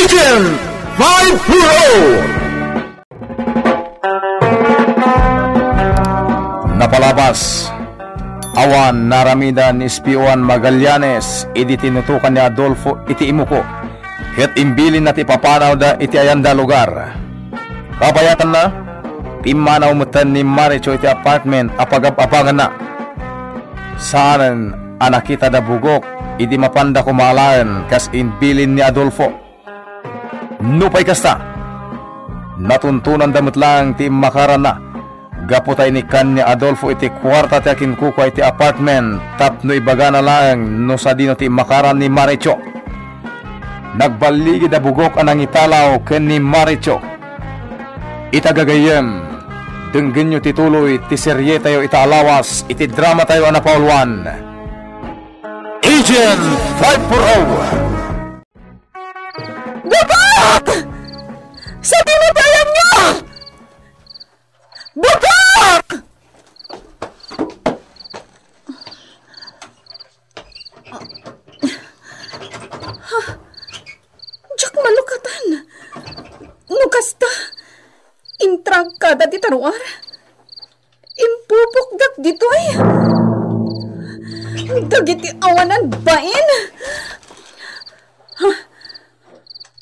Agent 5-0! Napalabas awan naramida ni Espion Magallanes iti tinutukan ni Adolfo iti imuko ket imbilin na ti papanaw da iti ayanda lugar. Kabayatan na timanaw mutan ni Maricho iti apartment apagap-apagan na. Saan anakita da bugok iti mapanda kumalaan kas imbilin ni Adolfo. Nupay kasta natuntunan damot lang ti makaran na gaputay ni kan ni Adolfo iti kwarta ti akin kuko iti apartment tapno ibaga na lang no sa dino ti makaran ni Maricho. Nagbaligi da bugok anang italaw ken ni Maricho. Itagagayem denggen nyo tituloy ti serye tayo italawas iti drama tayo anapaulwan. Agent 5-0. Bukak! Sa tinatayan niyo! Bukak! Diyak malukatan. Nukasta. Intrag kada di taruar. Impupukdak dito ay. Dagiti awanan bain.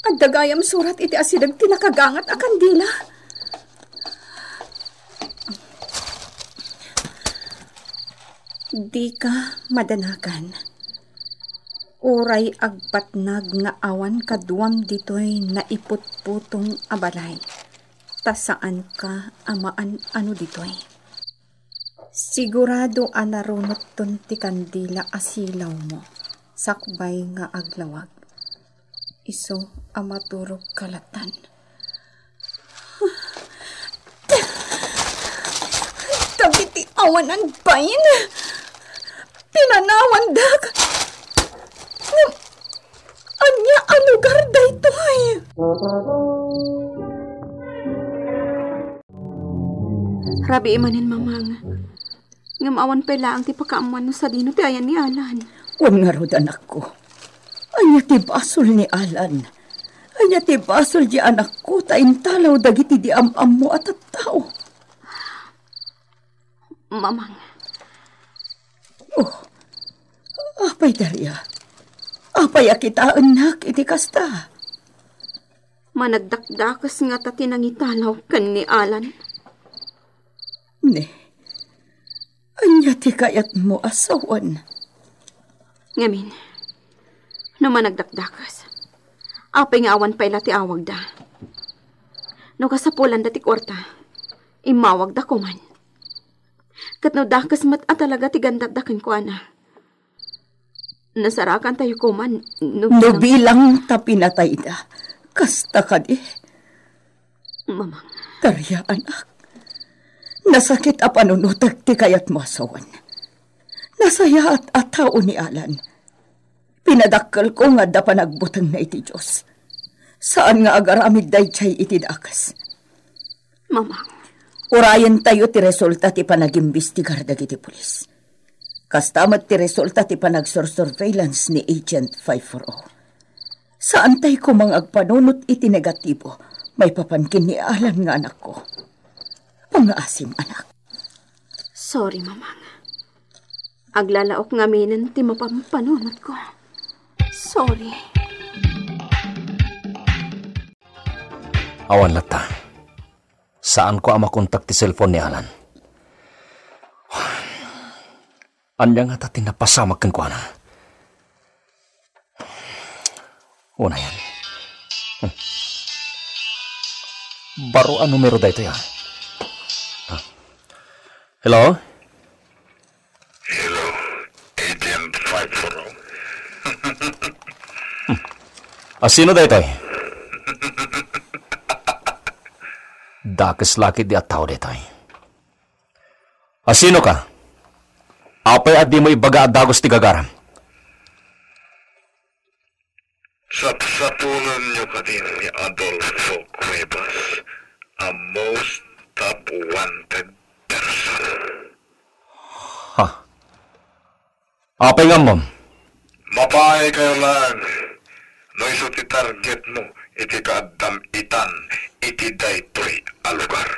At dagayam surat iti asidag tinakagangat a kandila. Di ka madanakan. Uray agpatnag nga awan kaduam ditoy naiputputong abalay. Ta saan ka amaan ano ditoy? Sigurado anarunot ton ti kandila asilaw mo. Sakbay nga aglawag. Iso amaturog kalatan. Tabiti awanan bayin. Pinanawan dak. Anya ang lugar daytoy. Rabi imanin mamang. Ngamawan pala ang ti pakaamuan sa dino ti ayan ni Alan. Wan nga rod anak ko. Anya ti basol ni Alan. Anya ti basol di anak ko taintalaw dagiti di am-am mo at tao. Mamang. Oh, apay Daria. Apay akita anak iti kasta. Managdakdakas nga ta tinangitalaw kan ni Alan. Ne, anya ti kayat mo asawan. Ngamin, no managdakdakas, apay nga awan pala ti awag da. No kasapulan da ti kwarta, imawag da ko man. Kat no dakas mat at talaga ti gandadakin ko ana. Nasarakan tayo ko man. No bilang ta pinatay da, kasta ka di. Mamang. Tarya anak, nasakit a panunutag ti kayat mo asawan. Nasaya at tao ni Alan. Pinadakkel ko nga da panagbutang na iti Diyos. Saan nga agaramid daychay iti dakas? Mamang. Urayan tayo ti resulta ti panagimbestigar dagiti pulis. Kastamat ti resulta ti panagsurveillance ni Agent 5-0. Saan tayo ko mga agpanunot iti negatibo, may papankin ni Alan nga anak ko. Pangaasim anak. Sorry, mamang. Aglalaok nga minin ti mapampanunot ko. Sorry. Awan lata. Saan ko makontak ti cellphone ni Alan? Anya nga tatin napasamag kan ko na. Una yan. Baro ang numero dito yan. Hello? Hello, Agent 5-0. Sino dito eh? Dakas laki di at tao dito eh. Sino ka? Apay at di mo ibaga at dagos ti gagaram. Sapsatulan nyo ka din ni Adolfo Cuevas, a most top wanted person. Ha? Apay nga mom? Mapahay kayo lang. No iso ti target mo, iti kaadam itan iti daytoy a lugar.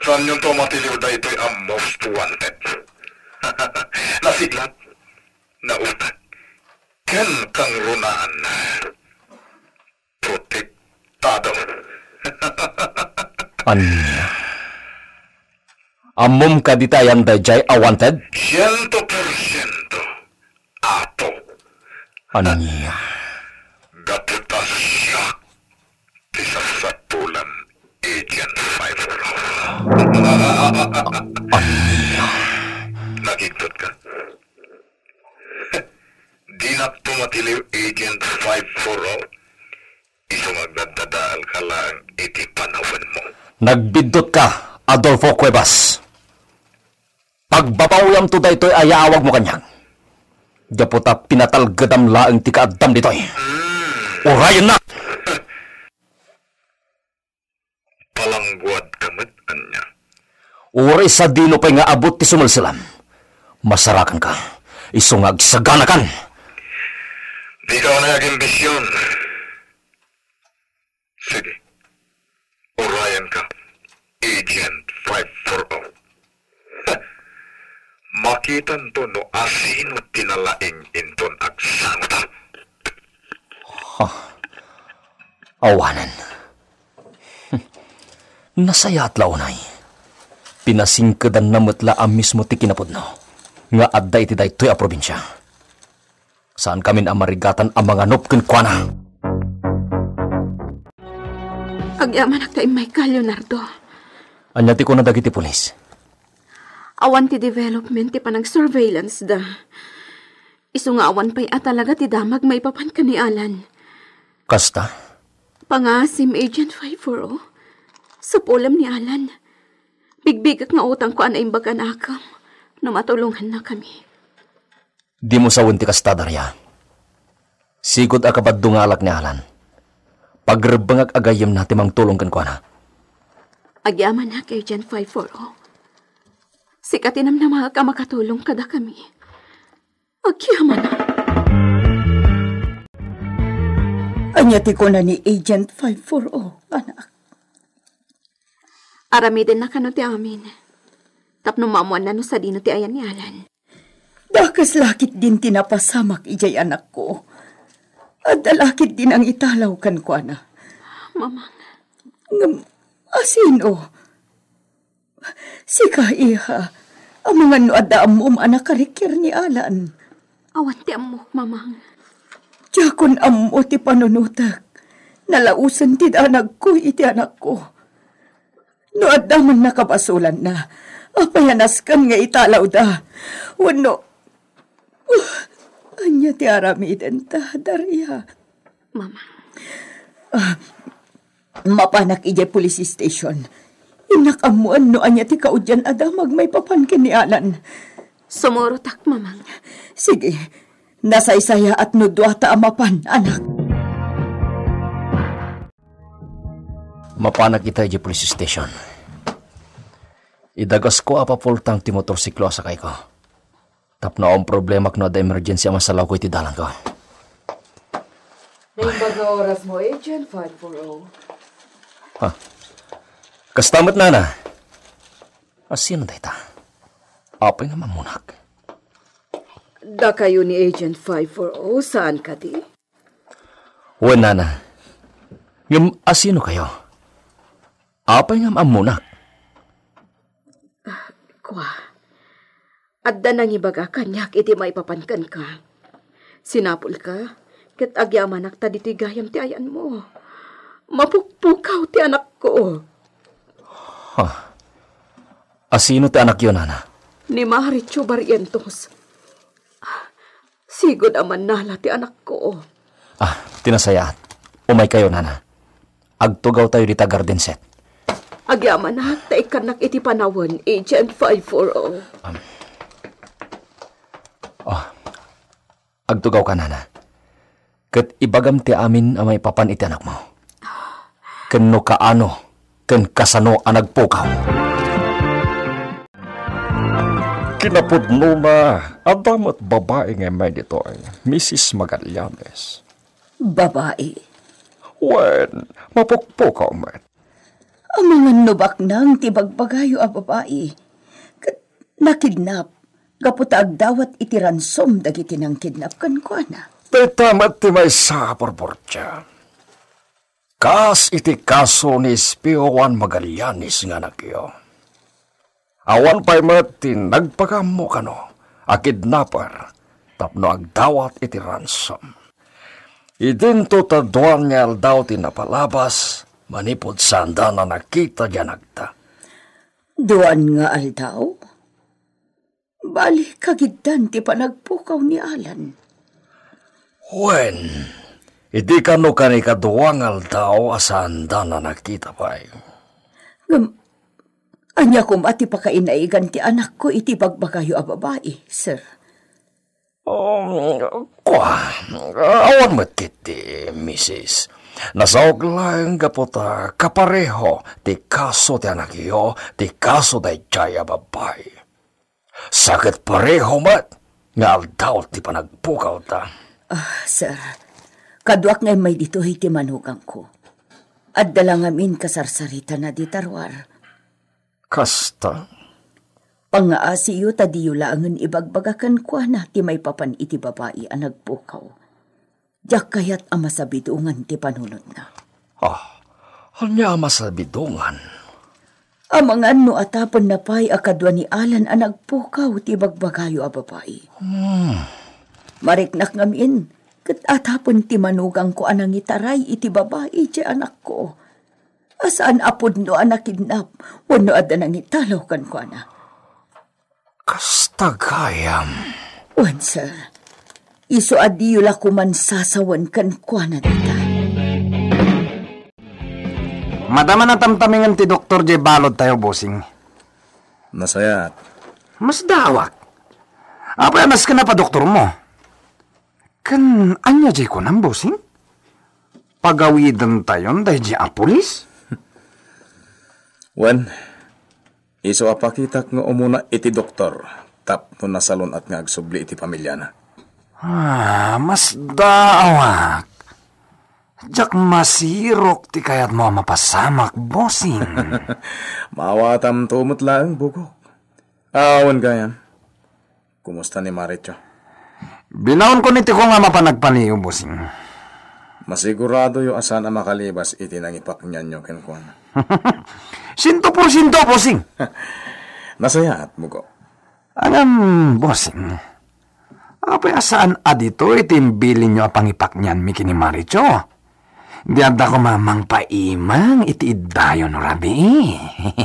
Saan yung tumatiliw daytoy ang most wanted? Nasiglat, nautag, ken kang runaan, protektado. Anya? Amom ka ditayan dayjay a wanted? 100% ato. Anya? Gaputas siya ti sasatulan Agent 5 Anya? Nakiktot ka? Di na tumatiliw Agent 540. Isang agdadadaal ka lang iti panawan mo. Nagbidot ka, Adolfo Cuevas. Pagbabawyam to daytoy ayaawag mo kanyang. Diyaputa pinatalgadam laang ti kaadam ditoy. Urayan na! Palangguad kamit, anya. Uri sa dino pa'y nga abot ti sumalsilam. Masarakan ka. Isungag saganakan. Di ka na naging bisyon. Sige. Urayan ka. Agent 540. Makitan to no asino tinalaing inton agsangta. Awanan. Nasaya at launay. Pinasingkadan na mutla ang mismo ti kinapudno. Nga adda iti daytoy a probinsya. Saan kami amarigatan ang mga nopken kuana? Agyaman ak tayo Michael Leonardo. Anya ti ko na dagiti pulis. Awan ti development ti panag-surveillance da. Isu nga awan pa'y talaga ti damag may papan ka ni Alan. Kasta? Pangasim Agent 540. Sa pulam ni Alan. Bigbigak nga utang ko ana imbagan akam. No matulungan na kami. Di mo sawin ti kasta, Darya. Sigod akabad dungalak ni Alan. Pagrebangag agayam na timang tulong kan kuana. Agyaman na kay Agent 540. Sikatinam na mga kamakatulong kada kami. Agyaman na. Anyati ko na ni Agent 540, anak. Arami din na kano ti amin. Tapno mamuan na no sa dino ti ayan ni Alan. Dakas lakit din tinapasamak ijay anak ko. At dalakit din ang italaw kan ko, anak. Mamang. Asino? Sika iha, ang mga nuadaam mo anak karikir ni Alan. Awan ti amok, mamang. Diyakon amo ti panunutak. Nalausan ti anak ko iti anak ko. Nuadaman nakabasulan na. Apayanaskan nga italaw da. Wano. Anya ti aramiden ta, Darya. Mamang. Mapanak ijay police station. Inakamuan no anya ti kaudyan adamag may papan ni Alan. Sumorotak, mamang. Sige, nasaysaya at nudwata amapan, anak. Mapanak kita ijay police station. Idagas ko apapultang ti motorsiklo asakay ko. Tapno ang problema kno da emergency ang masalaw ko iti dalan ko. Naimbaga oras mo, Agent 540. Kastamat na. Asino da ita? Apay nga mamunak. Da kayo ni Agent 540, saan ka di? Uwan, nana. Yung asino kayo? Apay nga mamunak. Kwa. Adda nang ibaga kanyak iti maipapankan ka. Sinapul ka, ket agyaman ak taditi gayam ti ayan mo. Mapukpukaw ti anak ko. Asino ti anak yun, nana? Ni Maricho Barrientos. Sigod aman nala ti anak ko. Tinasayaat. Umay kayo, nana. Agtugaw tayo dita garden set. Agyaman ak ta ikanak iti panawon, Agent 540. Agtugaw ka, nana. Ket ibagam ti amin ang may papan iti anak mo. Ken no kaano, ken kasano ang nagpukaw. Kinapudno na adamat babae nga may dito ay Mrs. Magallanes. Babae? Wen, mapukpukaw met. Ang mga nubak nang tibagbagayo a babae. Nakidnap. Kaputag dawat iti ransom dagiti nang kidnap kan ko na. Tetamat ti may sa porportya. Kas iti kaso ni Spioan Magallanes nga nakyo. Awan pa'y mati nagpagamo kano, a kidnapper, tapno agdawat iti ransom. Idinto taduan nga aldaw ti napalabas, manipod sanda na nakita dyan agta. Duan nga aldaw? Bali kagiddan ti panagpukaw ni Alan. Wen, iti kano kani kaduang aldaw asanda na nakita pa'y. Anya kum ati pakainaigan ti anak ko iti bagbagayo a babae, sir. Awan matiti, Mrs. Nasaog lang kaputa kapareho ti kaso ti anak iyo, ti kaso da jaya babay. Sakit pareho mat, nga aldaw ti panagpukaw ta. Sir, kaduak ngay may dito iti manugang ko. At dalangamin kasarsarita na di tarwar. Kasta? Pangaasiyo tadiyo laangan ibagbagakan kwa na ti may papan iti babae ang nagpukaw. Diyak kayat ama sa bidungan ti panunod na. Hanya ama sa bidungan? Amangan no atapon na pa'y akadwa ni Alan ang nagpukaw ti bagbagayo a babae. Mariknak ngamin, kat atapon ti manugang ko anang itaray iti babae ti anak ko. Asaan apod no anak kidnap, wano ada nang italaw kan ko na. Kasta gayam. Wan, sir. Iso adiyo la kuman sasawan kan ko na dita. Madama na tamtamingan ti Dr. J. Balod tayo, bossing. Nasayat. Mas dawak. Apa mas ka na pa doktor mo? Kan anya J. ko nang, bossing? Pagawidan tayon dahil J. Apolis? Wen, iso apakitak nga umuna iti doktor, tap no nasalon at nga agsubli iti pamilya na. Mas daawak. Jak masirok ti kayat mo mapasamak, bossing. Mawatam tumot lang, bugok. Awan gayan. Kumusta ni Maricho? Binaon ko niti ko nga mapanagpaniyo, bossing. Masigurado yung asan ang makalibas iti nang ipaknyan nyo kenkwan. 100%, bossing. Nasayat, bugo. Alam, bossing. Apay asaan adito itimbilin nyo apangipak niyan miki ni Maricho. Di adda ko mamang paimang iti iddayon no rabi.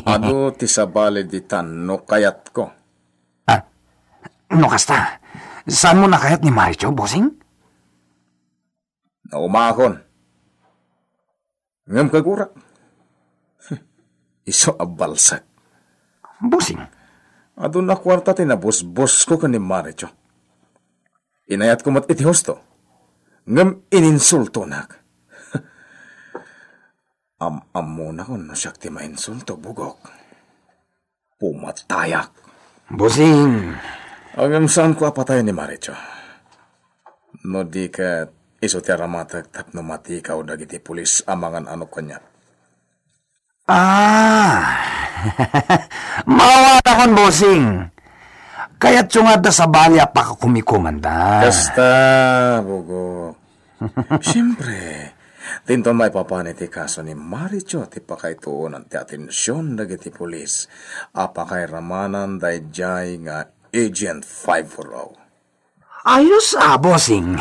Ado ti sabali di tan no kayat ko. No kasta, saan mo nakayat ni Maricho, bossing? Naumakon. Ngam kagurak. Iso abalsak. Bossing? Ado na kwarta tinabos-bos ko ka ni Maricho. Inayat ko mat iti hosto. Ngam ininsulto nak. Am-am na ko no siya ti mainsulto, bugok. Pumatayak. Bossing. Ang saan ko apatayan ni Maricho. No di ka iso ti aramatag tapno mati ikaw dagiti pulis amangan ano kanya. Mawala kon, bossing. Kaya't sungad na sa balya pa ka kumikumanda. Basta, bugo. Siyempre, tinton may papanit ti kaso ni Maricho ti pakaituunan ti atensyon dagiti pulis. Apakay ramanan dayjay nga Agent 540. Ayos bossing.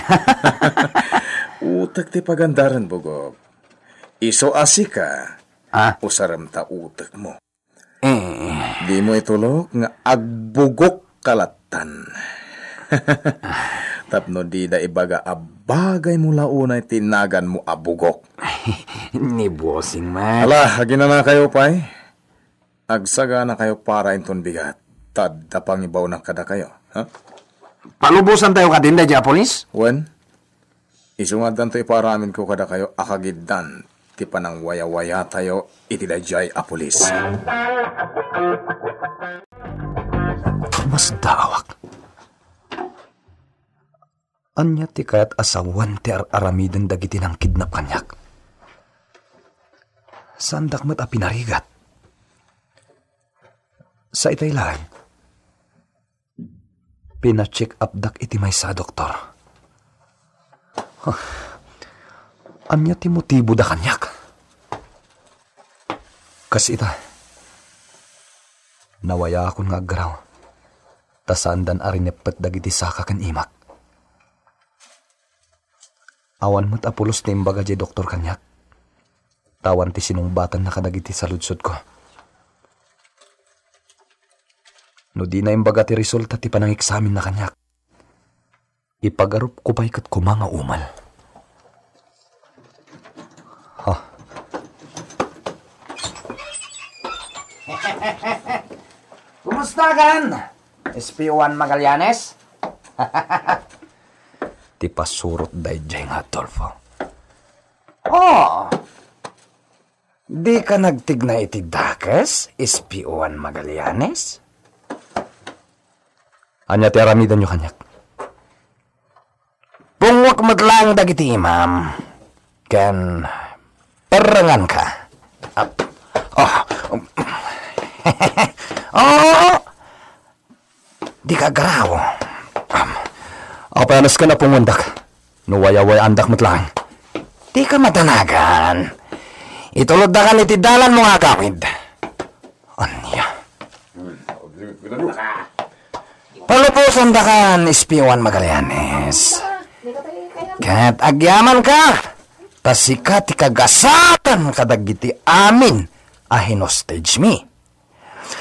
Utak ti pagandaran, bugo. Iso asika. Usaram ta utak mo. Di mo itulog nga agbugok kalatan. Tapno di da ibaga abagay mo launay tinagan mo abugok. Ni bossing man. Ala, hagin na kayo pay. Agsaga na kayo para inton bigat. Tad da pangibaw na kada kayo. Ha? Palubusan tayo ka din da Japolis? Wen, isungadan to iparamin ko kada kayo akagiddan. Ti panang waya-waya tayo iti dayjay a pulis. mas daawak. Anya ti kayat asawan ti aramiden dagiti ng kidnap kanyak. Sandak mat a pinarigat. Sa itay lang, pina-check up dak iti may sa doktor. Anya ti motibo da kanyak. Kas ita, nawaya akong nga agraw, tasandan arinepet dagiti saka kan imak. Awan mo't apulos ni imbaga jay doktor kanyak. Tawan ti sinungbatan na kadagiti sa ludsod ko. No di na imbaga ti resulta ti panang-eksamin na kanyak. Ipagarup ko pa'y kat kumanga umal. Kumusta kan? SP1 Magallanes? Ti pasurot day jay nga, Adolfo. Oh! Di ka nagtigna iti dakes, SP1 Magallanes? Anya ti aramidan nyo kanyak. Pungwak maglang dagiti imam. Ken, perangan ka. Di ka garaw. Apayanas ka na pumundak. Nuwaya-waya andak matlang. Di ka matanagan. Itulod na ka ni tidalan mo nga kawid. Anya? Palupusan da ka ni SP1 Magallanes. Kahit agyaman ka, tasika ti kagasatan kadagiti amin a hinostage mi.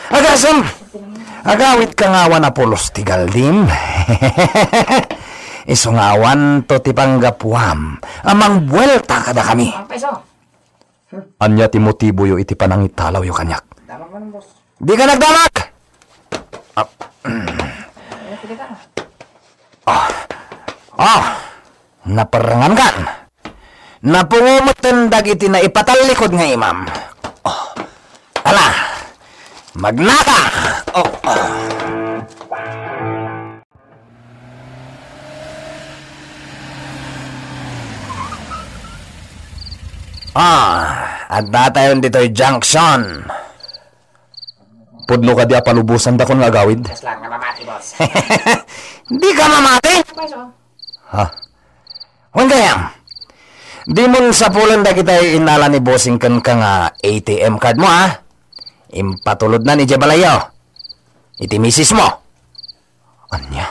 Agasam, agawit ka ngawan na pulos ti galdim. Isungawan to ti panggapuam, amang buwelta kada kami. Anya ti motibo yo iti panangitalaw yo kanyak. Di ka nagdamak! Naparangan kan. Napungumutan dagiti na ipatalikod nga imam. Ala, magnaka! At datayon dito'y junction. Pudno ka di apalubusan da kon nga gawid. Di ka mamati? Ha? Huwag kayang. Di mo sa pulan da kita inala ni bossing kan ka nga ATM card mo, ha? Impatulod na ni Jabalayo. Iti misis mo. Anya?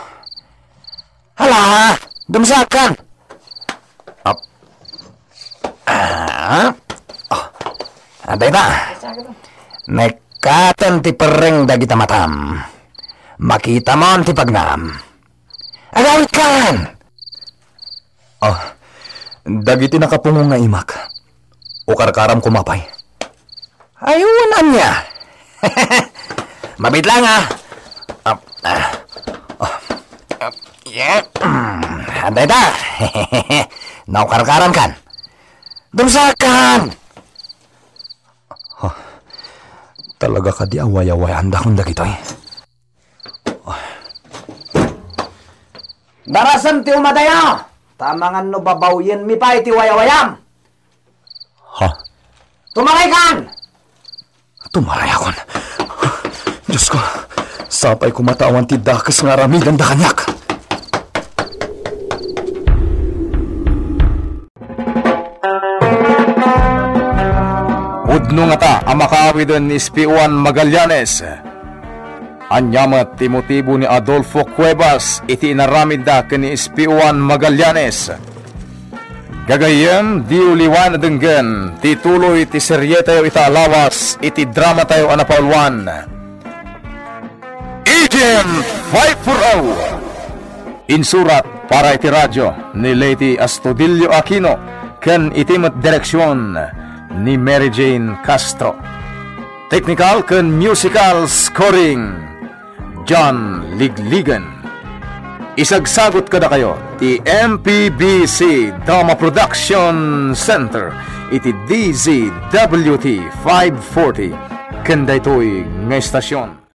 Hala, dumsakan. Aday ba? Nekatan ti pereng dagita matam. Makita mo ti pagnam. Agawit kan! Dagiti nakapungong nga imak. O karkaram kumapay. Ayunan niya. Mabit lang, ha? Aday ta. Naukarkaran kan. Dumsakan! Talaga ka di away-away anda kong dagitoy. Darasan ti umadayo! Tamangan no babawin mi pa iti wayawayam! Ha? Tumaray kan! Tumaray akon. Diyos ko, sapay kumatawan ti dakas nga ramidan da kanyak. Udno nga ta ang makawidon ni SP1 Magallanes. Anyamat ti motibo ni Adolfo Cuevas iti inaramid da ni SP1 Magallanes. Gagayem di uliwan na denggen ti tuloy ti serye tayo itaalawas iti drama tayo anapaulwan. Agent 540 insurat para iti radyo ni Lady Astudillo Aquino ken itimat direksyon ni Mary Jane Castro. Technical ken musical scoring John Ligligan. Isagsagot kada kayo ti MPBC Drama Production Center iti DZWT 540 ken daytoy nga estasyon.